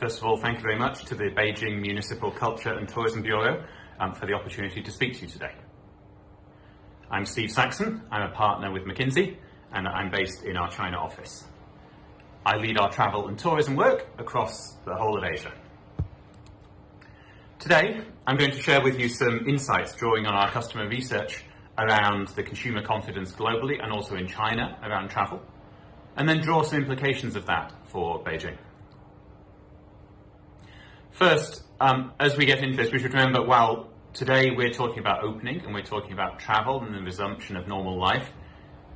First of all, thank you very much to the Beijing Municipal Culture and Tourism Bureau for the opportunity to speak to you today. I'm Steve Saxon, I'm a partner with McKinsey, and I'm based in our China office. I lead our travel and tourism work across the whole of Asia. Today, I'm going to share with you some insights drawing on our customer research around the consumer confidence globally and also in China around travel, and then draw some implications of that for Beijing. First, as we get into this, we should remember while today we're talking about opening and we're talking about travel and the resumption of normal life,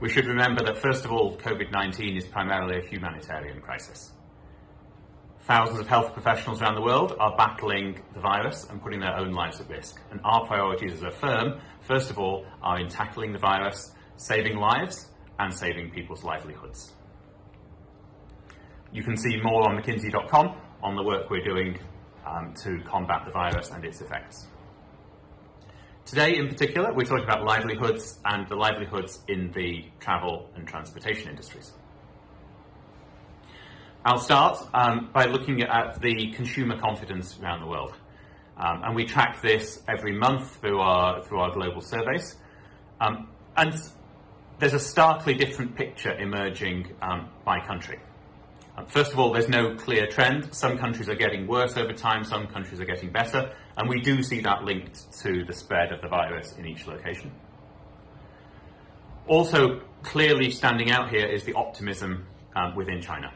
we should remember that first of all, COVID-19 is primarily a humanitarian crisis. Thousands of health professionals around the world are battling the virus and putting their own lives at risk. And our priorities as a firm, first of all, are in tackling the virus, saving lives, and saving people's livelihoods. You can see more on McKinsey.com on the work we're doing to combat the virus and its effects. Today, in particular, we're talking about livelihoods and the livelihoods in the travel and transportation industries. I'll start by looking at the consumer confidence around the world. And we track this every month through our global surveys. And there's a starkly different picture emerging by country. First of all, there's no clear trend. Some countries are getting worse over time, some countries are getting better, and we do see that linked to the spread of the virus in each location. Also, clearly standing out here is the optimism within China.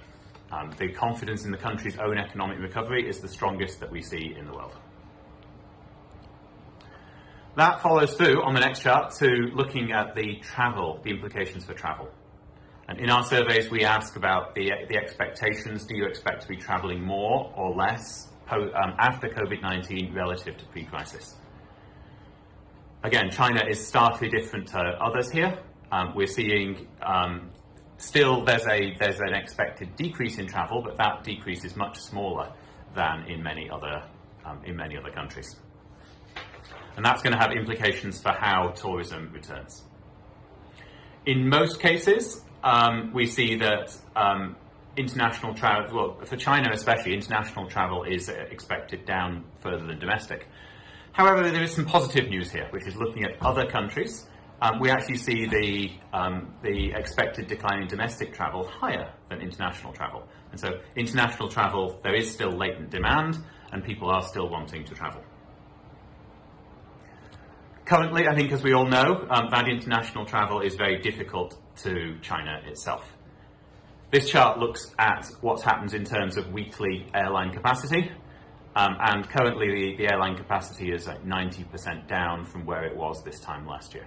The confidence in the country's own economic recovery is the strongest that we see in the world. That follows through on the next chart to looking at the implications for travel. And in our surveys, we ask about the expectations. Do you expect to be traveling more or less after COVID-19 relative to pre-crisis? Again, China is starkly different to others here. We're seeing still there's an expected decrease in travel, but that decrease is much smaller than in many other countries. And that's going to have implications for how tourism returns. In most cases, we see that international travel, well, for China especially, international travel is expected down further than domestic. However, there is some positive news here, which is looking at other countries. We actually see the expected decline in domestic travel higher than international travel. And so international travel, there is still latent demand, and people are still wanting to travel. Currently, I think as we all know, that international travel is very difficult to China itself. This chart looks at what happens in terms of weekly airline capacity, and currently the airline capacity is at 90% down from where it was this time last year.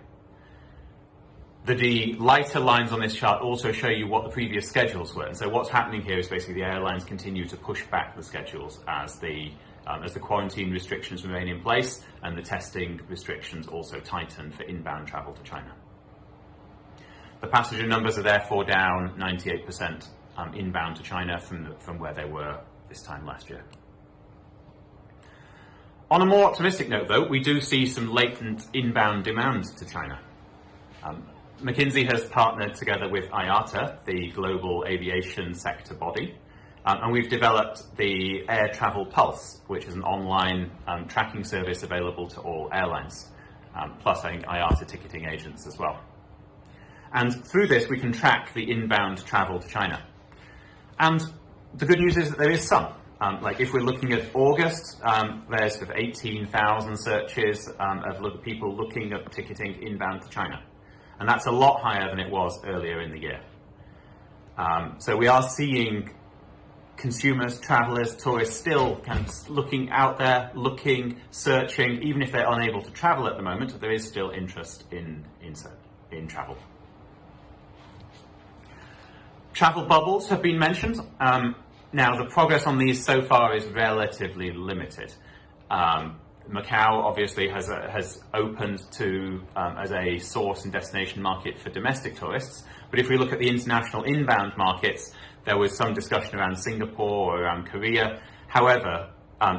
The lighter lines on this chart also show you what the previous schedules were, and so what's happening here is basically the airlines continue to push back the schedules as the quarantine restrictions remain in place and the testing restrictions also tighten for inbound travel to China. The passenger numbers are therefore down 98% inbound to China from where they were this time last year. On a more optimistic note, though, we do see some latent inbound demand to China. McKinsey has partnered together with IATA, the global aviation sector body, and we've developed the Air Travel Pulse, which is an online tracking service available to all airlines, plus I think IATA ticketing agents as well. And through this, we can track the inbound travel to China. And the good news is that there is some. Like if we're looking at August, there's sort of 18,000 searches of people looking at ticketing inbound to China. And that's a lot higher than it was earlier in the year. So we are seeing consumers, travelers, tourists still kind of looking out there, looking, searching. Even if they're unable to travel at the moment, there is still interest in travel. Travel bubbles have been mentioned. Now, the progress on these so far is relatively limited. Macau obviously has opened to as a source and destination market for domestic tourists. But if we look at the international inbound markets, there was some discussion around Singapore or around Korea. However,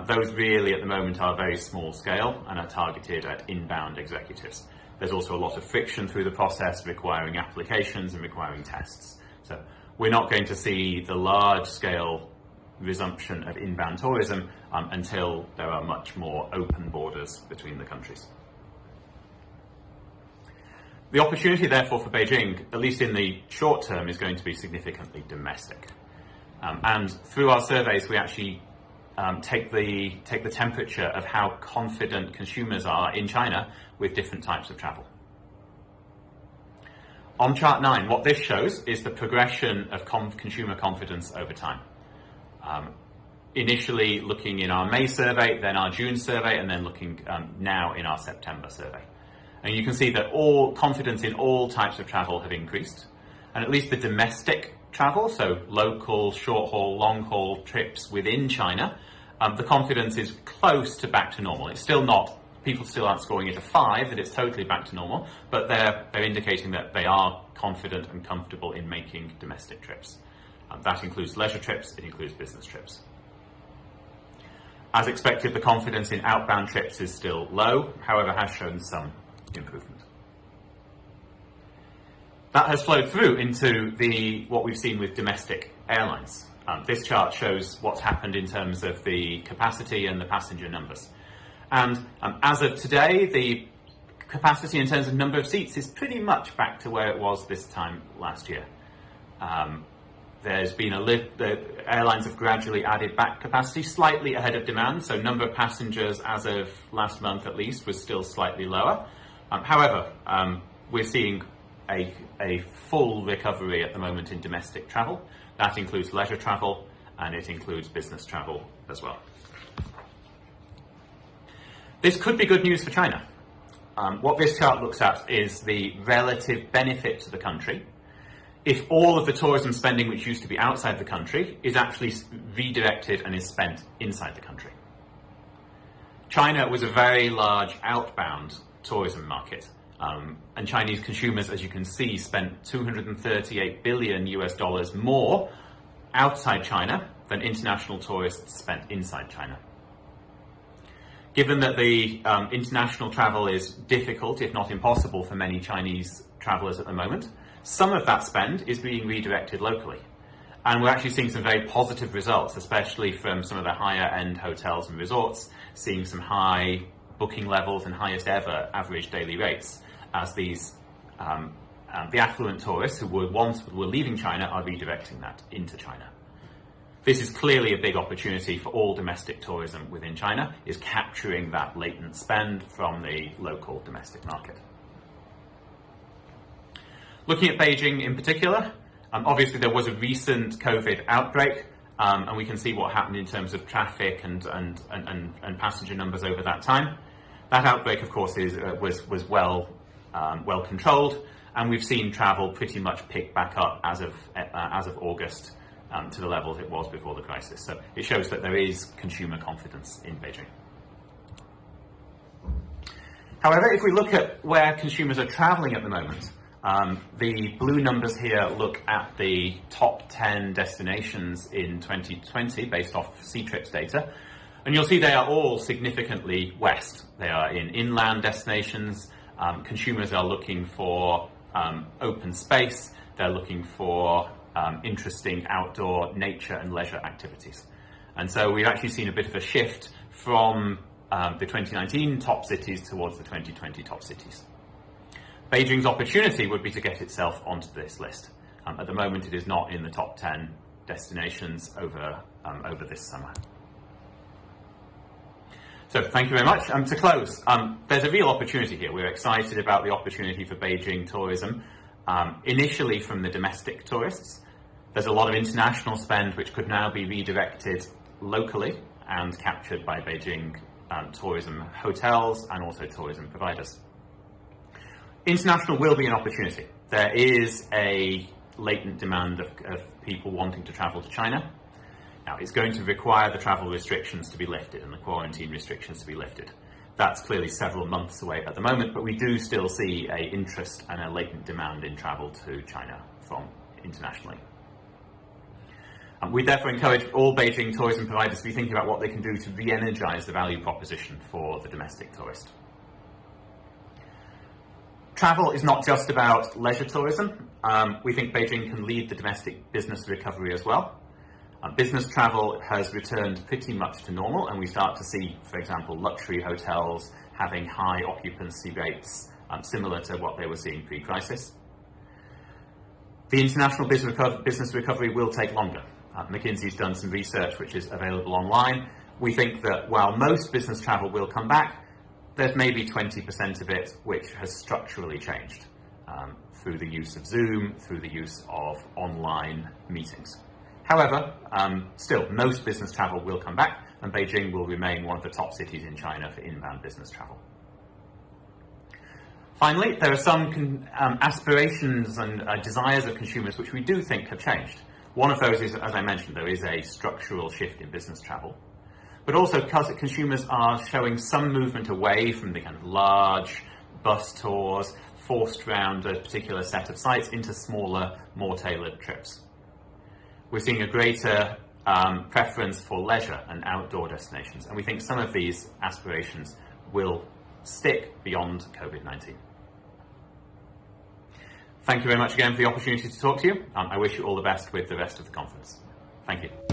those really at the moment are very small scale and are targeted at inbound executives. There's also a lot of friction through the process, requiring applications and requiring tests. So we're not going to see the large scale resumption of inbound tourism until there are much more open borders between the countries. The opportunity, therefore, for Beijing, at least in the short term, is going to be significantly domestic. And through our surveys, we actually take the temperature of how confident consumers are in China with different types of travel. On chart 9, what this shows is the progression of consumer confidence over time. Initially looking in our May survey, then our June survey, and then looking now in our September survey. And you can see that all confidence in all types of travel have increased. And at least the domestic travel, so local, short-haul, long-haul trips within China, the confidence is close to back to normal. It's still not, people still aren't scoring it a 5, that it's totally back to normal, but they're indicating that they are confident and comfortable in making domestic trips. That includes leisure trips, it includes business trips. As expected, the confidence in outbound trips is still low, however, has shown some improvement. That has flowed through into what we've seen with domestic airlines. This chart shows what's happened in terms of the capacity and the passenger numbers. And as of today, the capacity in terms of number of seats is pretty much back to where it was this time last year. There's been the airlines have gradually added back capacity, slightly ahead of demand, so number of passengers as of last month at least was still slightly lower. However, we're seeing a full recovery at the moment in domestic travel. That includes leisure travel and it includes business travel as well. This could be good news for China. What this chart looks at is the relative benefit to the country if all of the tourism spending which used to be outside the country is actually redirected and is spent inside the country. China was a very large outbound tourism market. And Chinese consumers, as you can see, spent $238 billion US more outside China than international tourists spent inside China. Given that the international travel is difficult, if not impossible, for many Chinese travelers at the moment, some of that spend is being redirected locally. And we're actually seeing some very positive results, especially from some of the higher end hotels and resorts, seeing some high booking levels and highest ever average daily rates as these the affluent tourists who were leaving China are redirecting that into China. This is clearly a big opportunity for all domestic tourism within China, is capturing that latent spend from the local domestic market. Looking at Beijing in particular, obviously there was a recent COVID outbreak, and we can see what happened in terms of traffic and passenger numbers over that time. That outbreak, of course, was well controlled, and we've seen travel pretty much pick back up as of August to the levels it was before the crisis. So it shows that there is consumer confidence in Beijing. However, if we look at where consumers are traveling at the moment, the blue numbers here look at the top 10 destinations in 2020 based off Ctrips data. And you'll see they are all significantly west. They are in inland destinations. Consumers are looking for open space. They're looking for interesting outdoor nature and leisure activities. And so we've actually seen a bit of a shift from the 2019 top cities towards the 2020 top cities. Beijing's opportunity would be to get itself onto this list. At the moment, it is not in the top 10 destinations over this summer. So thank you very much. To close, there's a real opportunity here. We're excited about the opportunity for Beijing tourism, initially from the domestic tourists. There's a lot of international spend which could now be redirected locally and captured by Beijing tourism hotels and also tourism providers. International will be an opportunity. There is a latent demand of people wanting to travel to China. Now, it's going to require the travel restrictions to be lifted and the quarantine restrictions to be lifted. That's clearly several months away at the moment, but we do still see an interest and a latent demand in travel to China from internationally. We therefore encourage all Beijing tourism providers to be thinking about what they can do to re-energize the value proposition for the domestic tourist. Travel is not just about leisure tourism. We think Beijing can lead the domestic business recovery as well. Business travel has returned pretty much to normal, and we start to see, for example, luxury hotels having high occupancy rates similar to what they were seeing pre-crisis. The international business recovery will take longer. McKinsey's done some research which is available online. We think that while most business travel will come back, there's maybe 20% of it which has structurally changed through the use of Zoom, through the use of online meetings. However, still, most business travel will come back, and Beijing will remain one of the top cities in China for inbound business travel. Finally, there are some aspirations and desires of consumers which we do think have changed. One of those is, as I mentioned, there is a structural shift in business travel, but also because consumers are showing some movement away from the kind of large bus tours forced around a particular set of sites into smaller, more tailored trips. We're seeing a greater preference for leisure and outdoor destinations, and we think some of these aspirations will stick beyond COVID-19. Thank you very much again for the opportunity to talk to you. I wish you all the best with the rest of the conference. Thank you.